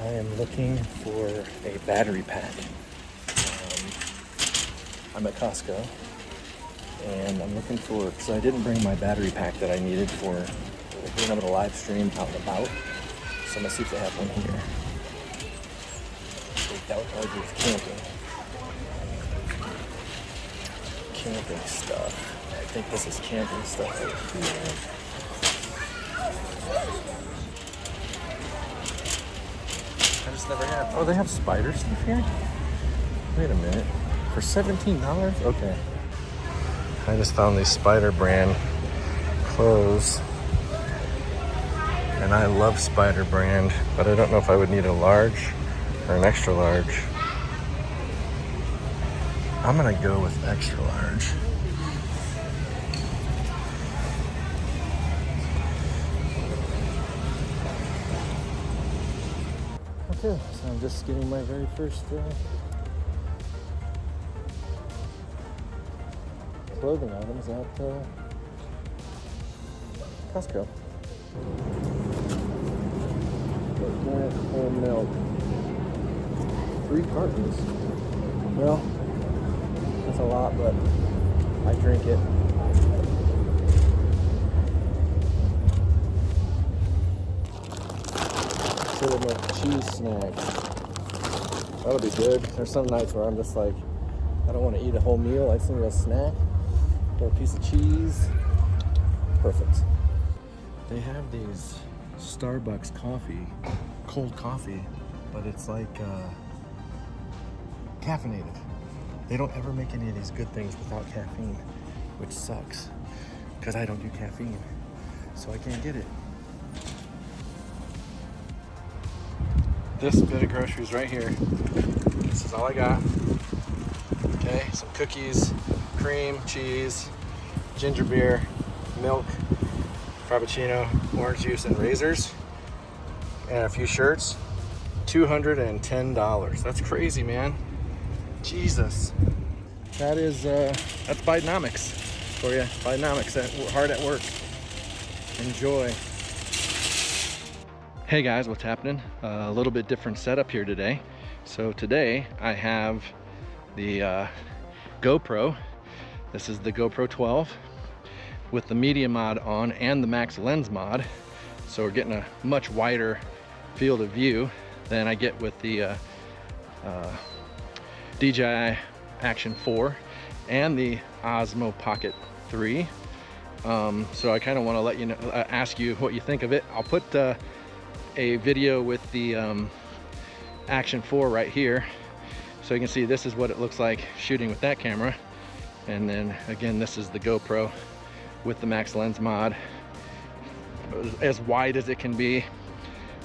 I am looking for a battery pack. I'm at COSTCO and I'm looking for, so I didn't bring my battery pack that I needed for being able to live stream out and about. So I'm gonna see if they have one here. That would probably be with camping stuff. I think this is camping stuff right here. I just never had. Oh, they have spider stuff here? Wait a minute. For $17? Okay. I just found these Spider brand clothes. And I love Spider brand, but I don't know if I would need a large or an extra large. I'm gonna go with extra large. Okay, so I'm just getting my very first clothing items at COSTCO. Organic whole milk. 3 cartons. Well, that's a lot, but I drink it. Sort of like cheese snacks. That'll be good. There's some nights where I'm just like, I don't want to eat a whole meal. I just need a snack or a piece of cheese. Perfect. They have these Starbucks coffee, cold coffee, but it's like caffeinated. They don't ever make any of these good things without caffeine, which sucks because I don't do caffeine, so I can't get it. This bit of groceries right here, this is all I got. Okay, some cookies, cream, cheese, ginger beer, milk, frappuccino, orange juice, and razors, and a few shirts. $210. That's crazy, man. Jesus. That is, that's Bidenomics for you. Bidenomics, hard at work. Enjoy. Hey guys, what's happening? A little bit different setup here today. So today I have the GoPro. This is the GoPro 12 with the media mod on and the max lens mod. So we're getting a much wider field of view than I get with the DJI Action 4 and the Osmo Pocket 3. So I kind of want to let you know, ask you what you think of it. I'll put a video with the Action 4 right here, so you can see this is what it looks like shooting with that camera. And then again, this is the GoPro with the max lens mod, as wide as it can be.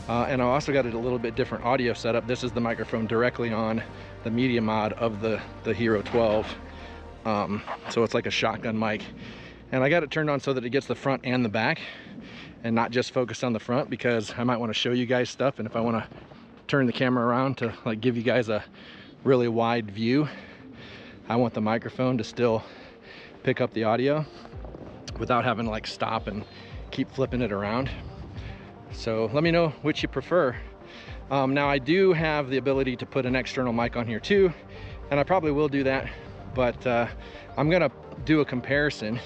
And I also got a little bit different audio setup. This is the microphone directly on the media mod of the Hero 12. So it's like a shotgun mic. And I got it turned on so that it gets the front and the back and not just focus on the front, because I might want to show you guys stuff. And if I want to turn the camera around to like give you guys a really wide view, I want the microphone to still pick up the audio without having to like stop and keep flipping it around. So let me know which you prefer. Now I do have the ability to put an external mic on here too, and I probably will do that, but I'm gonna do a comparison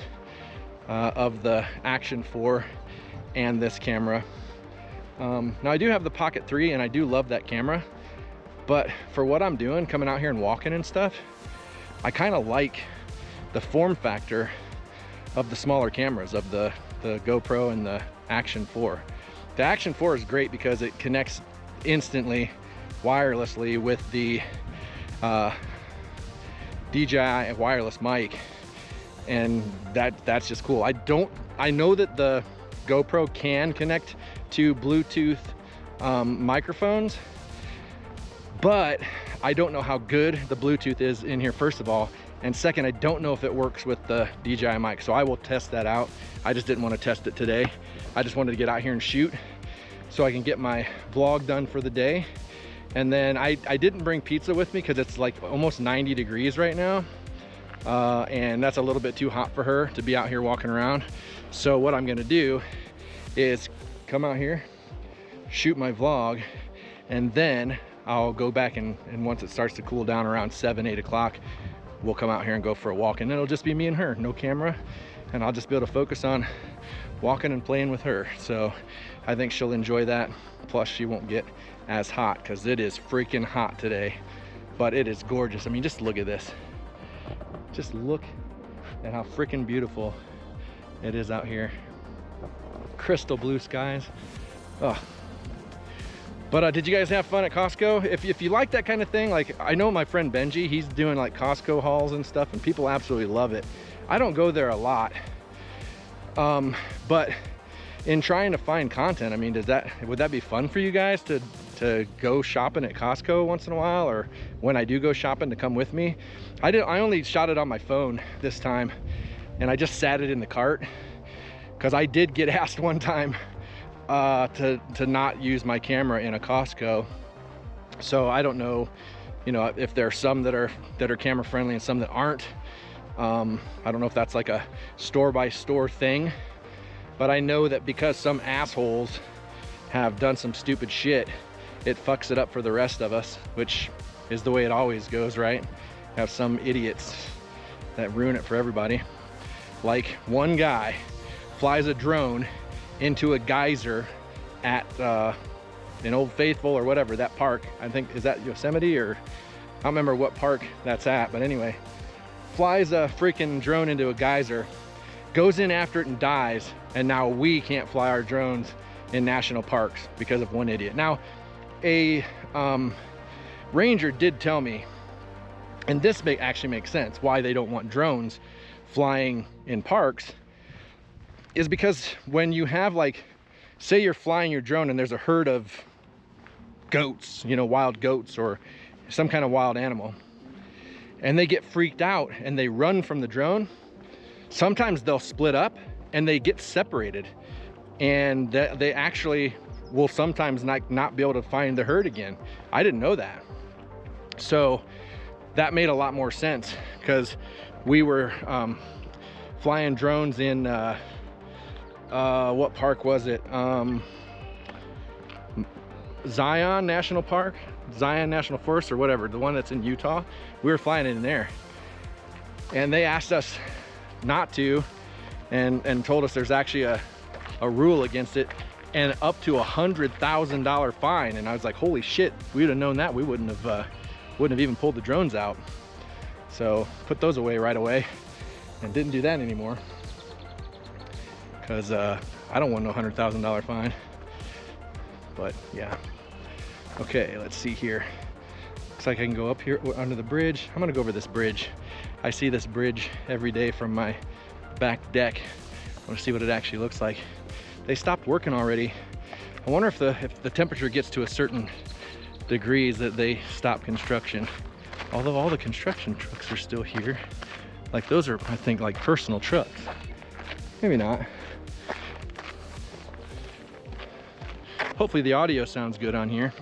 of the Action 4 and this camera. Now I do have the Pocket 3 and I do love that camera, but for what I'm doing, coming out here and walking and stuff, I kind of like the form factor of the smaller cameras, of the GoPro and the Action 4. The Action 4 is great because it connects instantly wirelessly with the DJI wireless mic, and that's just cool. I know that the GoPro can connect to Bluetooth microphones, but I don't know how good the Bluetooth is in here, first of all, and second, I don't know if it works with the DJI mic, so I will test that out. I just didn't want to test it today. I just wanted to get out here and shoot so I can get my vlog done for the day. And then I didn't bring pizza with me because it's like almost 90 degrees right now, and that's a little bit too hot for her to be out here walking around. So what I'm gonna do is come out here, shoot my vlog, and then I'll go back and once it starts to cool down around 7, 8 o'clock, we'll come out here and go for a walk, and it'll just be me and her, no camera, and I'll just be able to focus on walking and playing with her. So I think she'll enjoy that. Plus she won't get as hot because it is freaking hot today, but it is gorgeous. I mean, just look at this. Just look at how freaking beautiful it is out here. Crystal blue skies. Oh. But did you guys have fun at Costco? If you like that kind of thing, like I know my friend Benji, he's doing like Costco hauls and stuff, and people absolutely love it. I don't go there a lot, but in trying to find content, I mean, would that be fun for you guys to go shopping at Costco once in a while, or when I do go shopping to come with me? I only shot it on my phone this time, and I just sat it in the cart because I did get asked one time to not use my camera in a Costco. So I don't know, you know, if there are some that are camera friendly and some that aren't. I don't know if that's like a store-by-store thing, but I know that because some assholes have done some stupid shit, it fucks it up for the rest of us, which is the way it always goes, right? Have some idiots that ruin it for everybody. Like one guy flies a drone into a geyser at in Old Faithful or whatever, that park. I think, is that Yosemite, or I don't remember what park that's at, but anyway, flies a freaking drone into a geyser, goes in after it and dies, and now we can't fly our drones in national parks because of one idiot. Now, a ranger did tell me, and this actually makes sense, why they don't want drones flying in parks, is because when you have, like, say you're flying your drone and there's a herd of goats, you know, wild goats or some kind of wild animal, and they get freaked out and they run from the drone, sometimes they'll split up and they get separated, and they actually will sometimes not be able to find the herd again. I didn't know that. So that made a lot more sense, because we were flying drones in what park was it? Zion National Park, Zion National Forest, or whatever, the one that's in Utah. We were flying in there, and they asked us not to, and told us there's actually a rule against it, and up to $100,000 fine. And I was like, holy shit, if we'd have known that, we wouldn't have even pulled the drones out. So put those away right away and didn't do that anymore, because I don't want no $100,000 fine. But yeah. Okay, let's see here. Looks like I can go up here under the bridge. I'm gonna go over this bridge. I see this bridge every day from my back deck. I want to see what it actually looks like. They stopped working already. I wonder if the temperature gets to a certain degrees that they stop construction. Although all the construction trucks are still here. Like those are, I think, like personal trucks. Maybe not. Hopefully the audio sounds good on here.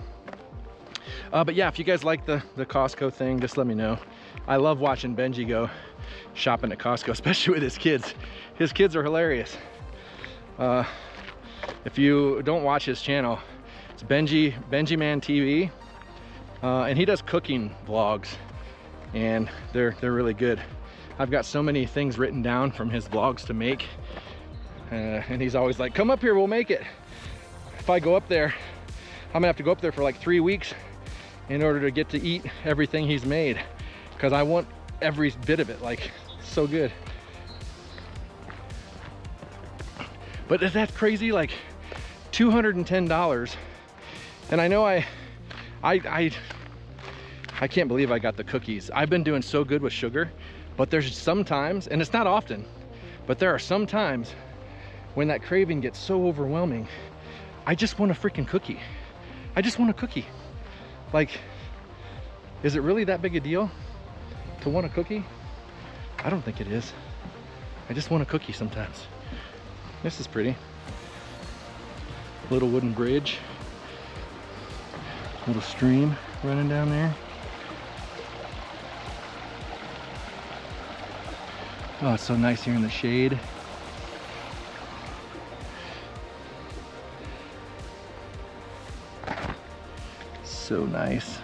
But yeah, if you guys like the Costco thing, just let me know. I love watching Benji go shopping at Costco, especially with his kids. His kids are hilarious. If you don't watch his channel, it's Benji Man TV, and he does cooking vlogs, and they're really good. I've got so many things written down from his vlogs to make, and he's always like, come up here, we'll make it. If I go up there, I'm gonna have to go up there for like 3 weeks in order to get to eat everything he's made, because I want every bit of it. Like, so good. But that's crazy, like $210. And I know I can't believe I got the cookies. I've been doing so good with sugar, but there's some times, and it's not often, but there are some times when that craving gets so overwhelming, I just want a freaking cookie. I just want a cookie. Like, is it really that big a deal to want a cookie? I don't think it is. I just want a cookie sometimes. This is pretty. Little wooden bridge. Little stream running down there. Oh, it's so nice here in the shade. so nice.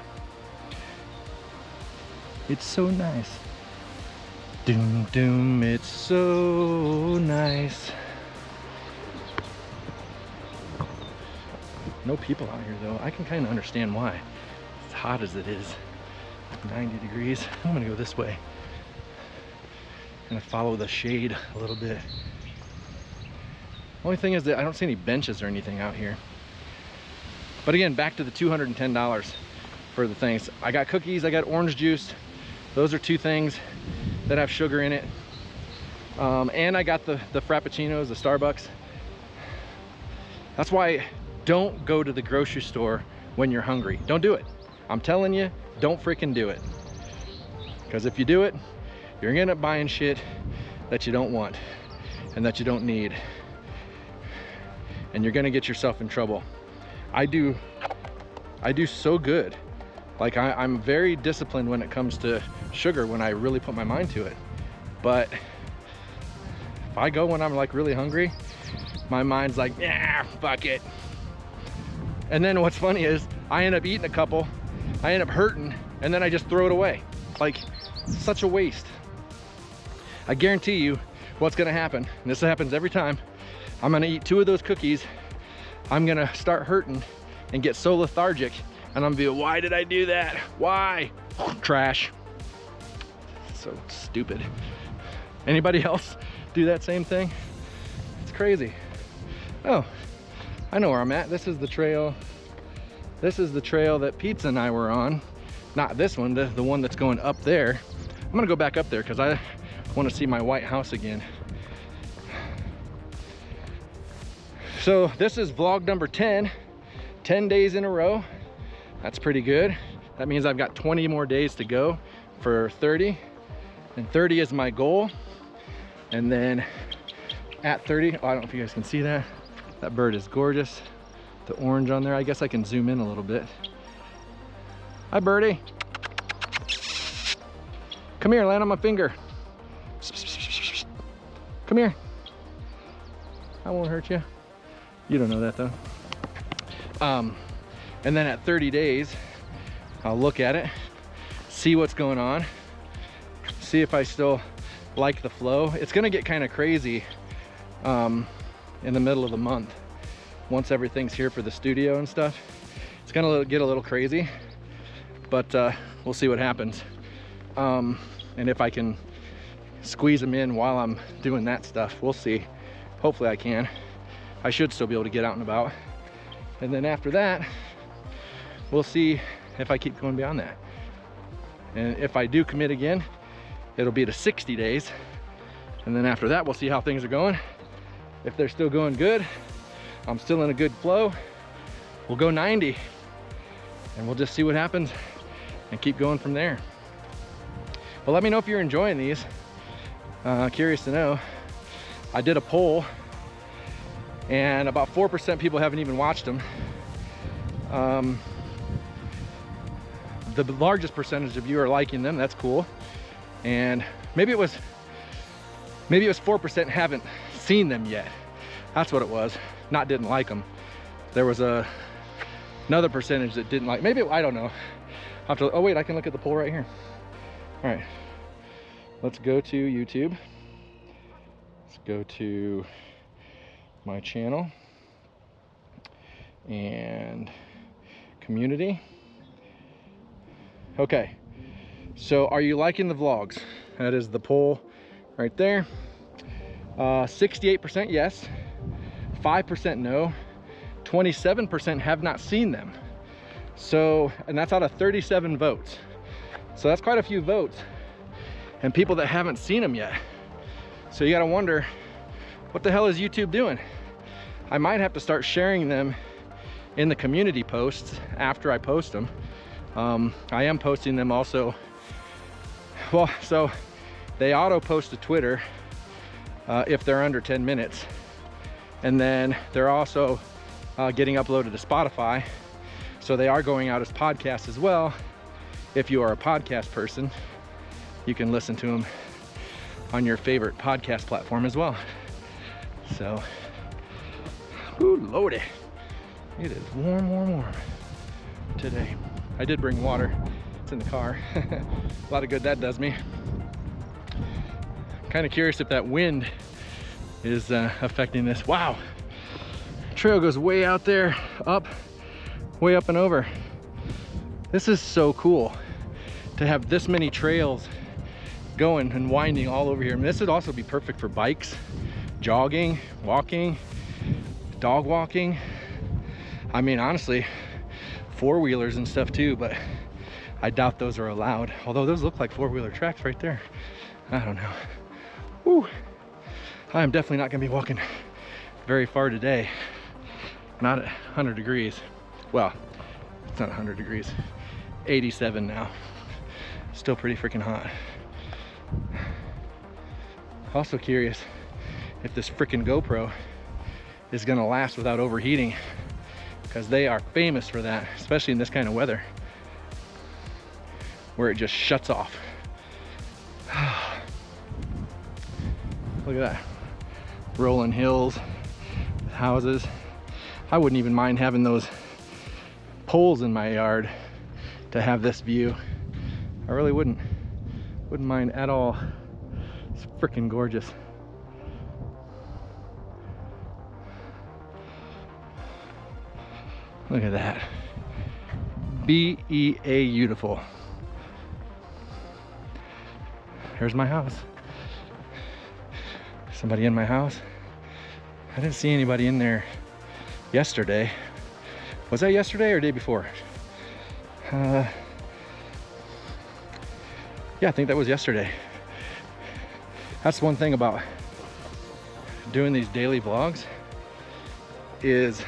It's so nice. Doom, doom, it's so nice. No people out here though. I can kind of understand why. As hot as it is, 90 degrees. I'm gonna go this way. Gonna follow the shade a little bit. Only thing is that I don't see any benches or anything out here. But again, back to the $210 for the things. I got cookies, I got orange juice. Those are two things that have sugar in it. And I got the Frappuccinos, the Starbucks. That's why don't go to the grocery store when you're hungry. Don't do it. I'm telling you, don't freaking do it. Because if you do it, you're gonna end up buying shit that you don't want and that you don't need. And you're gonna get yourself in trouble. I do so good. Like I'm very disciplined when it comes to sugar when I really put my mind to it. But if I go when I'm like really hungry, my mind's like, yeah, fuck it. And then what's funny is I end up eating a couple, I end up hurting, and then I just throw it away. Like, such a waste. I guarantee you what's gonna happen, and this happens every time, I'm gonna eat 2 of those cookies, I'm gonna start hurting and get so lethargic, and I'm gonna be, why did I do that? Why? Trash. So stupid. Anybody else do that same thing? It's crazy. Oh, I know where I'm at. This is the trail. This is the trail that Pizza and I were on. Not this one, the one that's going up there. I'm gonna go back up there because I want to see my white house again. So this is vlog number 10. 10 days in a row. That's pretty good. That means I've got 20 more days to go for 30. And 30 is my goal. And then at 30, oh, I don't know if you guys can see that. That bird is gorgeous. The orange on there, I guess I can zoom in a little bit. Hi, birdie. Come here, land on my finger. Come here. I won't hurt you. You don't know that though. And then at 30 days, I'll look at it, see what's going on, see if I still like the flow. It's gonna get kind of crazy in the middle of the month. Once everything's here for the studio and stuff, it's gonna get a little crazy, but we'll see what happens. And if I can squeeze them in while I'm doing that stuff, we'll see. Hopefully I can. I should still be able to get out and about. And then after that, we'll see if I keep going beyond that. And if I do commit again, it'll be to 60 days. And then after that, we'll see how things are going. If they're still going good, I'm still in a good flow, we'll go 90. And we'll just see what happens and keep going from there. Well, let me know if you're enjoying these. Curious to know. I did a poll and about 4% people haven't even watched them. The largest percentage of you are liking them. That's cool. And maybe it was 4% haven't seen them yet. That's what it was. Not didn't like them. There was another percentage that didn't like. Maybe, I don't know. I'll have to, oh wait, I can look at the poll right here. All right, let's go to YouTube. Let's go to my channel and community. Okay, so are you liking the vlogs? That is the poll right there. 68% yes, 5% no, 27% have not seen them. So, and that's out of 37 votes. So that's quite a few votes and people that haven't seen them yet. So you gotta wonder, what the hell is YouTube doing? I might have to start sharing them in the community posts after I post them. I am posting them also. Well, so they auto post to Twitter if they're under 10 minutes. And then they're also getting uploaded to Spotify. So they are going out as podcasts as well. If you are a podcast person, you can listen to them on your favorite podcast platform as well. So, ooh, lordy. It is warm, warm, warm today. I did bring water. It's in the car. A lot of good that does me. Kind of curious if that wind is affecting this. Wow, trail goes way out there, up, way up and over. This is so cool to have this many trails going and winding all over here. I mean, this would also be perfect for bikes, jogging, walking, dog walking. I mean, honestly, four-wheelers and stuff too, but I doubt those are allowed. Although those look like four-wheeler tracks right there. I don't know. Woo. I'm definitely not gonna be walking very far today. Not at 100 degrees. Well, it's not 100 degrees. 87 now. Still pretty freaking hot. Also curious if this freaking GoPro is gonna last without overheating, because they are famous for that, especially in this kind of weather where it just shuts off. Look at that. Rolling hills, houses. I wouldn't even mind having those poles in my yard to have this view. I really wouldn't mind at all. It's freaking gorgeous. Look at that. B-E-A beautiful. Here's my house. Somebody in my house? I didn't see anybody in there yesterday. Was that yesterday or day before? Yeah, I think that was yesterday. That's one thing about doing these daily vlogs, is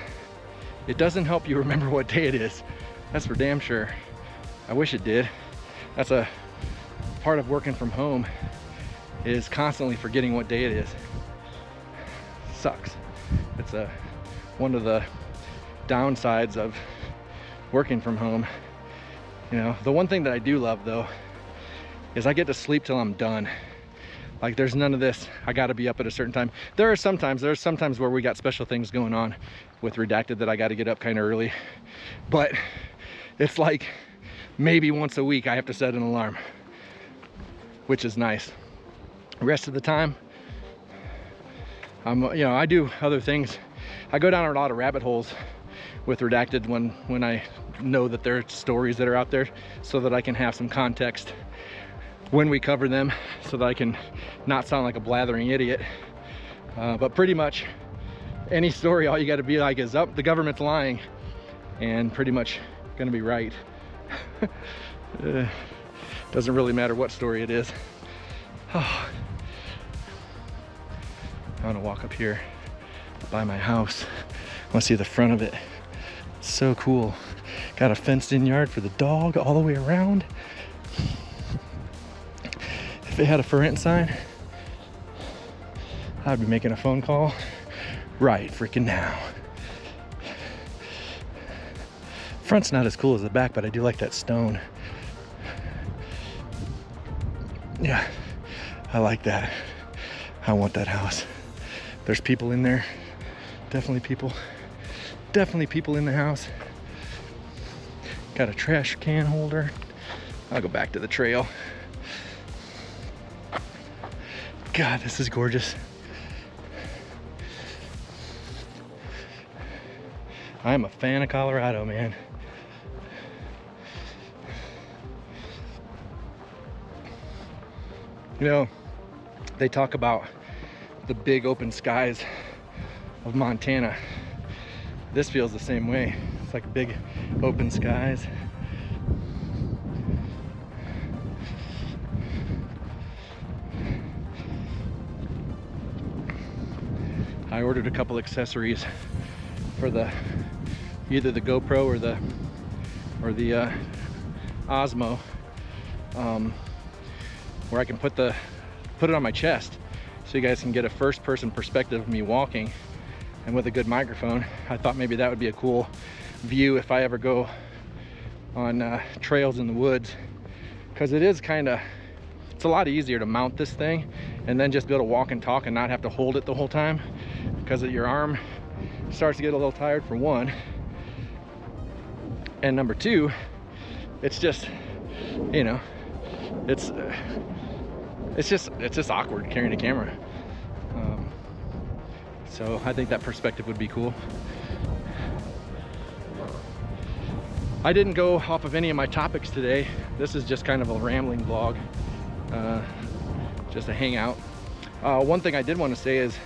it doesn't help you remember what day it is. That's for damn sure. I wish it did. That's a part of working from home, is constantly forgetting what day it is. Sucks. It's one of the downsides of working from home. You know, the one thing that I do love though is I get to sleep till I'm done. Like, there's none of this, I gotta be up at a certain time. There's sometimes where we got special things going on with Redacted that I gotta get up kind of early. But it's like maybe once a week I have to set an alarm, which is nice. The rest of the time, you know, I do other things. I go down a lot of rabbit holes with Redacted when I know that there are stories that are out there, so that I can have some context when we cover them, so that I can not sound like a blathering idiot. But pretty much any story, all you got to be like is, the government's lying, and pretty much gonna be right. Doesn't really matter what story it is. Oh. I want to walk up here by my house. I want to see the front of it. It's so cool. Got a fenced in yard for the dog all the way around. If it had a for rent sign, I'd be making a phone call right freaking now. Front's not as cool as the back, but I do like that stone. Yeah, I like that. I want that house. There's people in there. Definitely people in the house. Got a trash can holder. I'll go back to the trail. God, this is gorgeous. I am a fan of Colorado, man. You know, they talk about the big open skies of Montana. This feels the same way. It's like big open skies. I ordered a couple accessories for either the GoPro or the Osmo, where I can put it on my chest, so you guys can get a first-person perspective of me walking. And with a good microphone, I thought maybe that would be a cool view if I ever go on trails in the woods, because it's a lot easier to mount this thing and then just be able to walk and talk and not have to hold it the whole time, because your arm starts to get a little tired, for one. And number two, it's just, you know, it's just awkward carrying a camera. So I think that perspective would be cool. I didn't go off of any of my topics today. This is just kind of a rambling vlog, just a hangout. One thing I did want to say is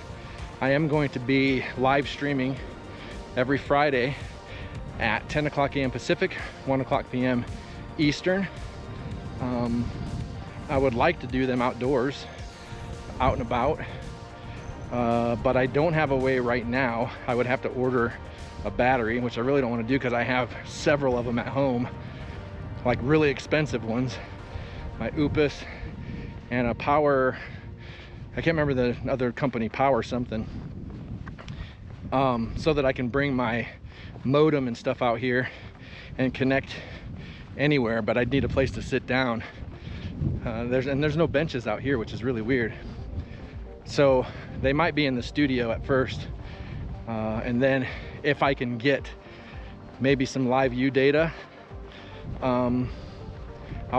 I am going to be live streaming every Friday at 10 o'clock a.m. Pacific, 1 o'clock p.m. Eastern. I would like to do them outdoors, out and about, but I don't have a way right now. I would have to order a battery, which I really don't want to do because I have several of them at home, like really expensive ones. My Upus and a Power, I can't remember the other company, Power something, so that I can bring my modem and stuff out here and connect anywhere, but I'd need a place to sit down. There's no benches out here, which is really weird. So they might be in the studio at first, and then if I can get maybe some live view data, I'll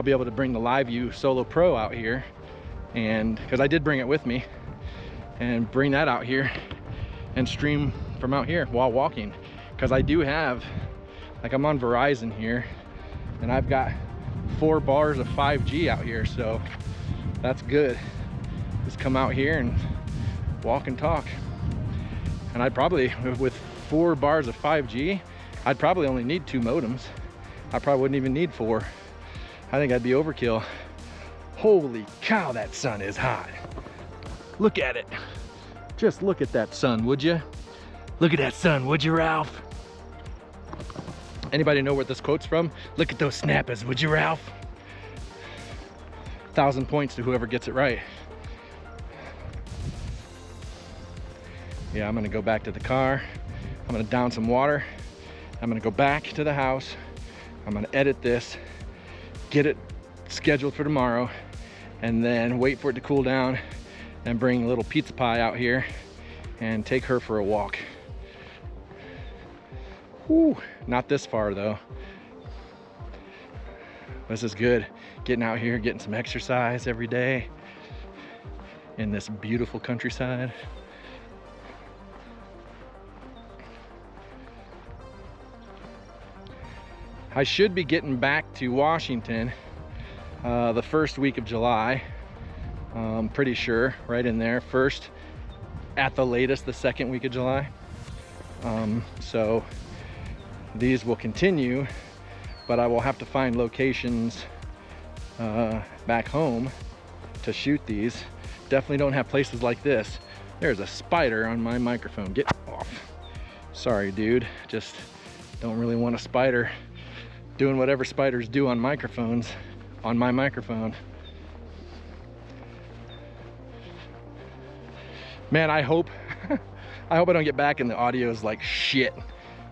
be able to bring the live view Solo Pro out here, and because I did bring it with me, and bring that out here and stream from out here while walking. Because I do have, like, I'm on Verizon here, and I've got 4 bars of 5G out here, so that's good. Just come out here and walk and talk. And I'd probably, with 4 bars of 5G, I'd probably only need 2 modems. I probably wouldn't even need 4. I think I'd be overkill. Holy cow, that sun is hot. Look at it. Just look at that sun, would you? Look at that sun, would you, Ralph? Anybody know where this quote's from? Look at those snappers, would you, Ralph? 1,000 points to whoever gets it right. Yeah, I'm gonna go back to the car. I'm gonna down some water. I'm gonna go back to the house. I'm gonna edit this, get it scheduled for tomorrow, and then wait for it to cool down and bring a little pizza pie out here and take her for a walk. Whew, not this far though. This is good. Getting out here, getting some exercise every day in this beautiful countryside. I should be getting back to Washington the first week of July. I'm pretty sure, right in there. First, at the latest, the second week of July. So these will continue, but I will have to find locations back home to shoot these. Definitely don't have places like this. There's a spider on my microphone. Get off. Sorry, dude. Just don't really want a spider doing whatever spiders do on microphones on my microphone. Man, I hope I don't get back and the audio is like shit.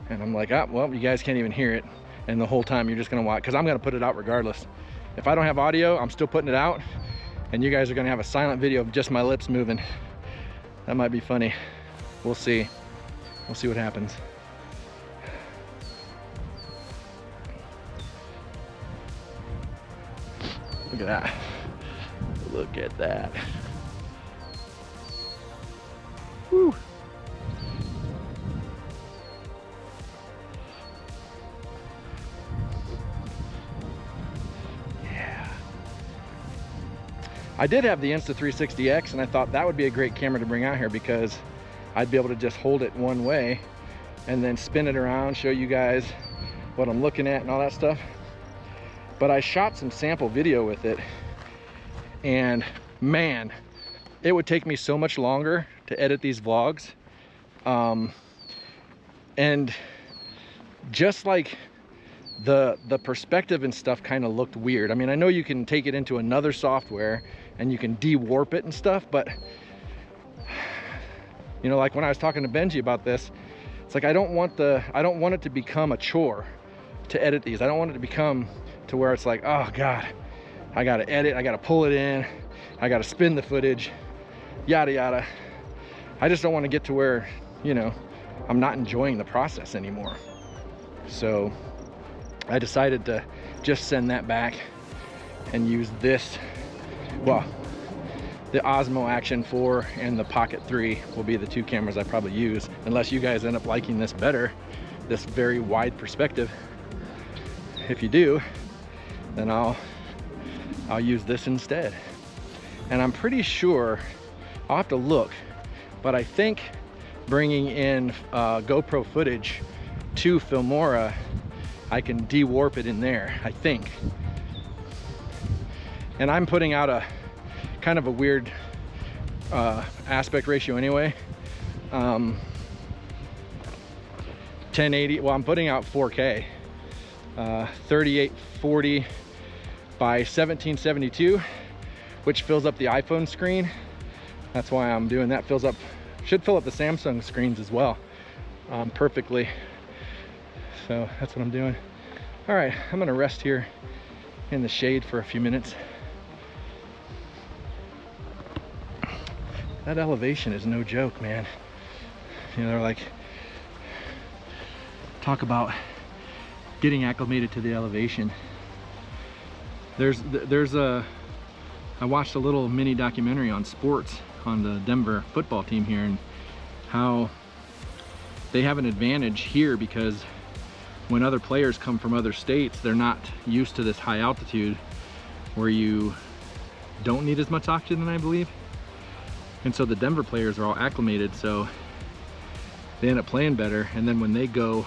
And I'm like, oh, well, you guys can't even hear it. And the whole time you're just gonna watch, because I'm gonna put it out regardless. If I don't have audio, I'm still putting it out. And you guys are gonna have a silent video of just my lips moving. That might be funny. We'll see. We'll see what happens. Look at that. Look at that. Woo. Yeah. I did have the Insta360X, and I thought that would be a great camera to bring out here because I'd be able to just hold it one way and then spin it around, show you guys what I'm looking at and all that stuff. But I shot some sample video with it, and man, it would take me so much longer to edit these vlogs. And just like the perspective and stuff kind of looked weird. I mean, I know you can take it into another software and you can de-warp it and stuff, but you know, like when I was talking to Benji about this, it's like I don't want it to become a chore to edit these. I don't want it to become to where it's like, oh God, I gotta edit, I gotta pull it in, I gotta spin the footage, yada yada. I just don't want to get to where, you know, I'm not enjoying the process anymore. So I decided to just send that back and use this. Well, the Osmo Action 4 and the Pocket 3 will be the two cameras I probably use, unless you guys end up liking this better, this very wide perspective. If you do, then I'll use this instead. And I'm pretty sure, I'll have to look, but I think bringing in GoPro footage to Filmora, I can de-warp it in there, I think. And I'm putting out a kind of a weird aspect ratio anyway. 1080, well, I'm putting out 4K, 3840 by 1772, which fills up the iPhone screen. That's why I'm doing that. Should fill up the Samsung screens as well, perfectly. So that's what I'm doing. All right, I'm gonna rest here in the shade for a few minutes. That elevation is no joke, man. You know, they're like, talk about getting acclimated to the elevation. I watched a little mini documentary on sports on the Denver football team here, and how they have an advantage here because when other players come from other states, they're not used to this high altitude where you don't need as much oxygen, I believe. And so the Denver players are all acclimated, so they end up playing better. And then when they go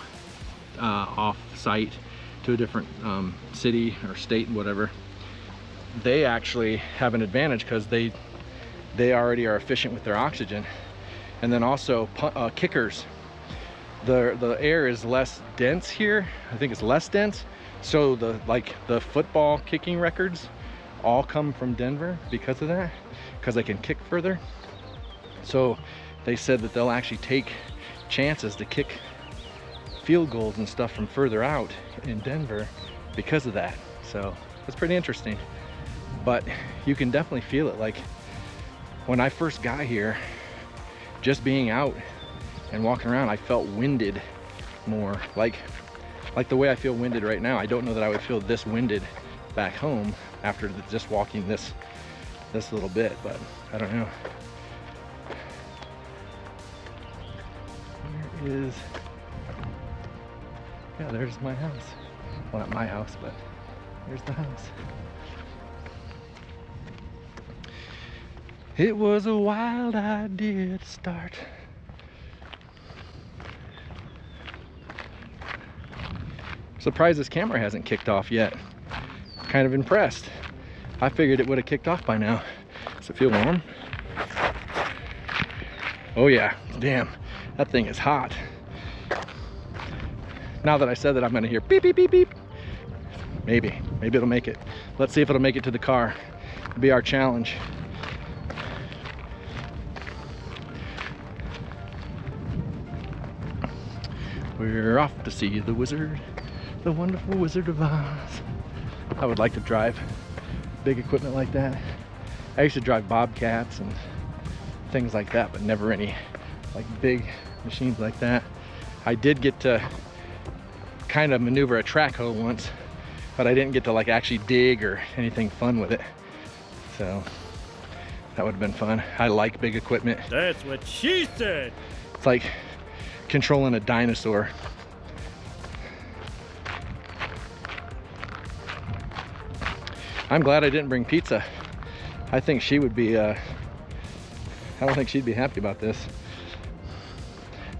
off site to a different city or state, whatever, they actually have an advantage because they already are efficient with their oxygen. And then also kickers, the air is less dense here. I think it's less dense, so the football kicking records all come from Denver because of that, because they can kick further. So they said that they'll actually take chances to kick field goals and stuff from further out in Denver because of that. So it's pretty interesting. But you can definitely feel it. Like when I first got here, just being out and walking around, I felt winded more, like the way I feel winded right now. I don't know that I would feel this winded back home after just walking this little bit, but I don't know. Yeah, there's my house. Well, not my house, but there's the house. It was a wild idea to start. Surprised this camera hasn't kicked off yet. Kind of impressed. I figured it would have kicked off by now. Does it feel warm? Oh yeah, damn, that thing is hot. Now that I said that, I'm gonna hear beep, beep, beep, beep. Maybe it'll make it. Let's see if it'll make it to the car. It'll be our challenge. We're off to see the wizard, the wonderful Wizard of Oz. I would like to drive big equipment like that. I used to drive Bobcats and things like that, but never any like big machines like that. I did get to kind of maneuver a track hoe once, but I didn't get to like actually dig or anything fun with it. So that would have been fun. I like big equipment. That's what she said. It's like controlling a dinosaur. I'm glad I didn't bring pizza. I think she would be, I don't think she'd be happy about this.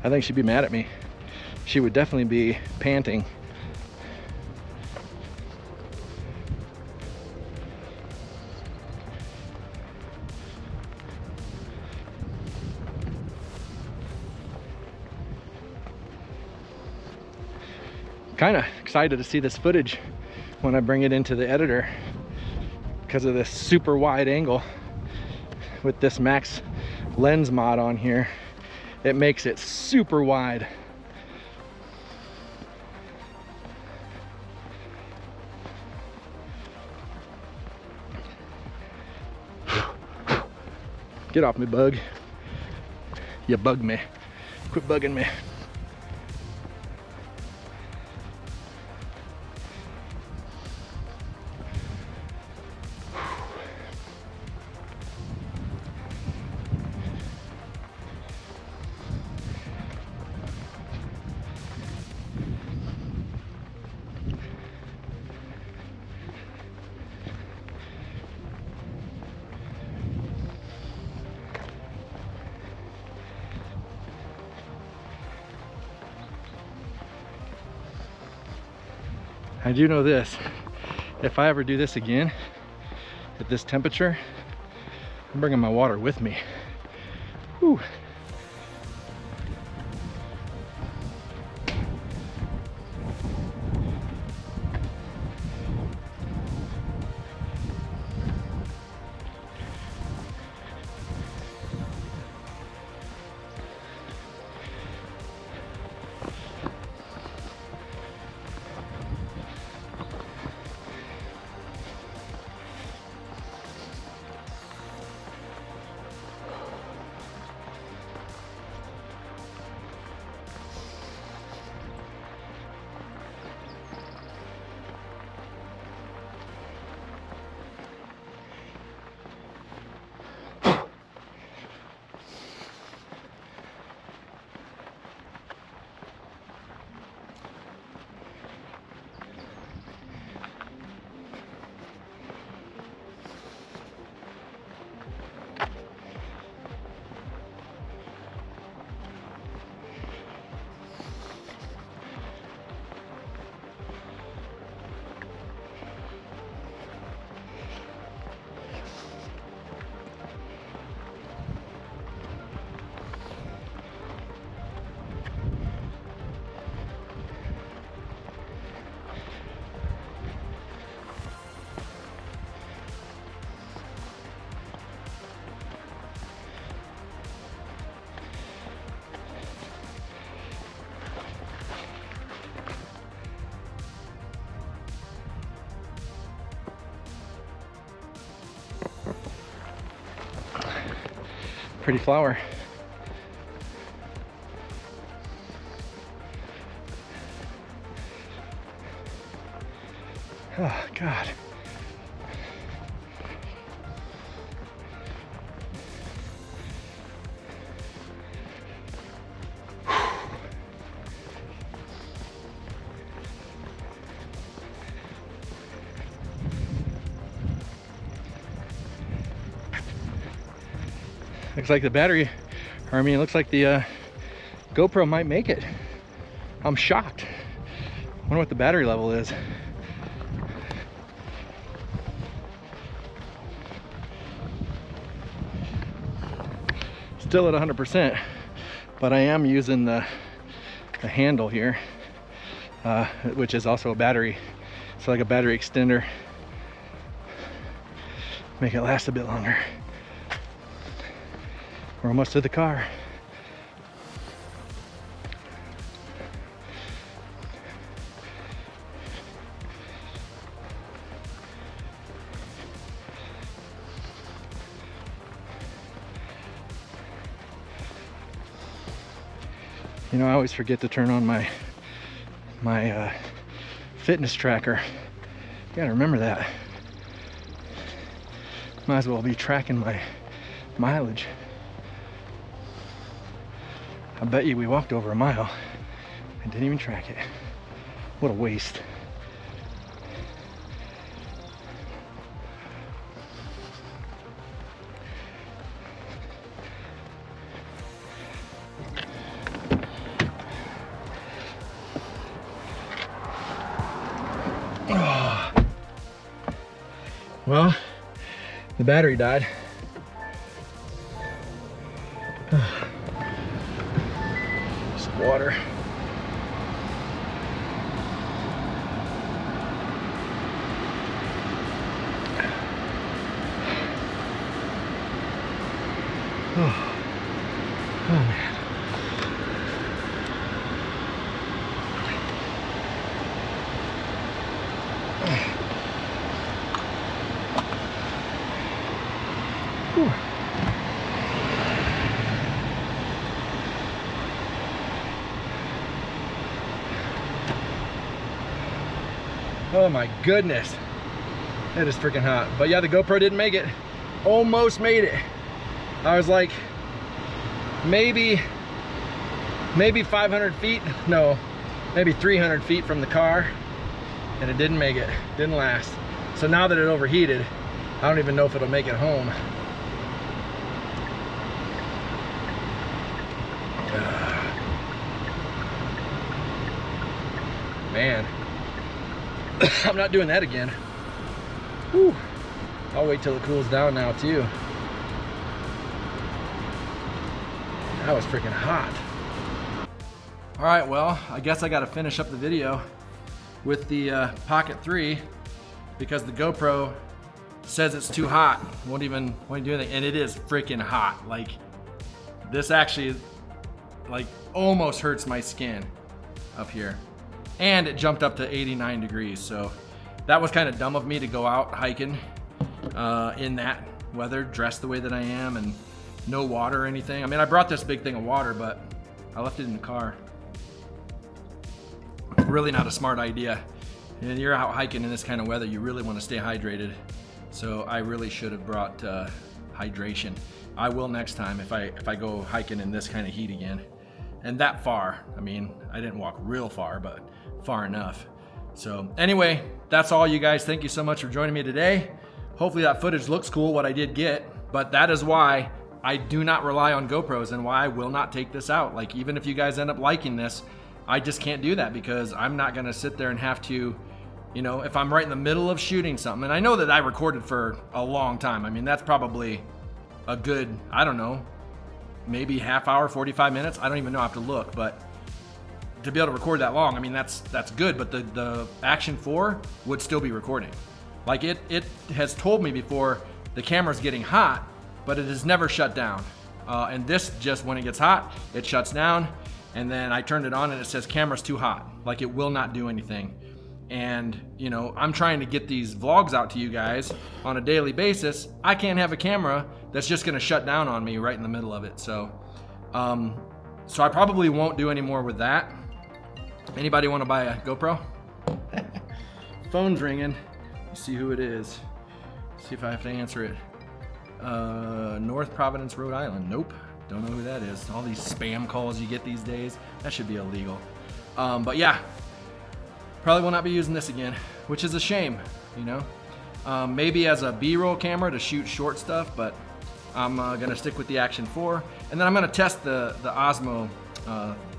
I think she'd be mad at me. She would definitely be panting. Kind of excited to see this footage when I bring it into the editor because of this super wide angle with this max lens mod on here. It makes it super wide. Get off me, bug. You bug me. Quit bugging me. I do know this, if I ever do this again at this temperature, I'm bringing my water with me. Whew. Pretty flower. Oh, God. Looks like the battery, or I mean, it looks like the GoPro might make it. I'm shocked. I wonder what the battery level is. Still at 100%, but I am using the handle here, which is also a battery. So like a battery extender. Make it last a bit longer. We're almost to the car. You know, I always forget to turn on my fitness tracker. You gotta remember that. Might as well be tracking my mileage. I bet you we walked over a mile and didn't even track it. What a waste. Oh. Well, the battery died. Some water. Oh, oh man. Whew. Oh my goodness, that is freaking hot. But yeah, the GoPro didn't make it. Almost made it. I was like maybe 500 feet, no, maybe 300 feet from the car, and it didn't make it, didn't last. So now that it overheated, I don't even know if it'll make it home. Man, I'm not doing that again. Whew. I'll wait till it cools down now too. That was freaking hot. All right, well, I guess I got to finish up the video with the Pocket 3 because the GoPro says it's too hot. Won't even do anything, and it is freaking hot. Like, this actually, like, almost hurts my skin up here. And it jumped up to 89 degrees, so that was kind of dumb of me to go out hiking in that weather, dressed the way that I am, and no water or anything. I mean, I brought this big thing of water, but I left it in the car. Really not a smart idea. And you're out hiking in this kind of weather, you really want to stay hydrated. So I really should have brought hydration. I will next time if I go hiking in this kind of heat again. And that far. I mean, I didn't walk real far, but far enough. So anyway, that's all, you guys. Thank you so much for joining me today. Hopefully that footage looks cool, what I did get, but that is why I do not rely on GoPros and why I will not take this out. Like, even if you guys end up liking this, I just can't do that because I'm not gonna sit there and have to, you know, if I'm right in the middle of shooting something, and I know that I recorded for a long time. I mean, that's probably a good, I don't know, maybe half hour, 45 minutes. I don't even know, I have to look, but to be able to record that long, I mean, that's good, but the Action 4 would still be recording. Like, it has told me before the camera's getting hot, but it has never shut down. And this, just when it gets hot, it shuts down, and then I turned it on and it says camera's too hot. Like, it will not do anything. And, you know, I'm trying to get these vlogs out to you guys on a daily basis. I can't have a camera that's just gonna shut down on me right in the middle of it. So, so I probably won't do any more with that. Anybody want to buy a GoPro? Phone's ringing. Let's see who it is. See if I have to answer it. North Providence, Rhode Island. Nope. Don't know who that is. All these spam calls you get these days. That should be illegal. But yeah, probably will not be using this again, which is a shame, you know. Maybe as a B-roll camera to shoot short stuff, but I'm gonna stick with the Action 4, and then I'm gonna test the Osmo,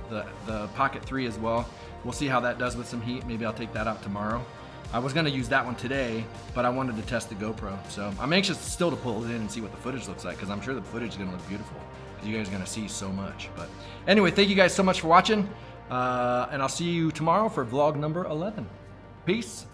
the Pocket 3 as well. We'll see how that does with some heat. Maybe I'll take that out tomorrow. I was gonna use that one today, but I wanted to test the GoPro. So I'm anxious still to pull it in and see what the footage looks like, because I'm sure the footage is gonna look beautiful, because you guys are gonna see so much. But anyway, thank you guys so much for watching, and I'll see you tomorrow for vlog number 11. Peace.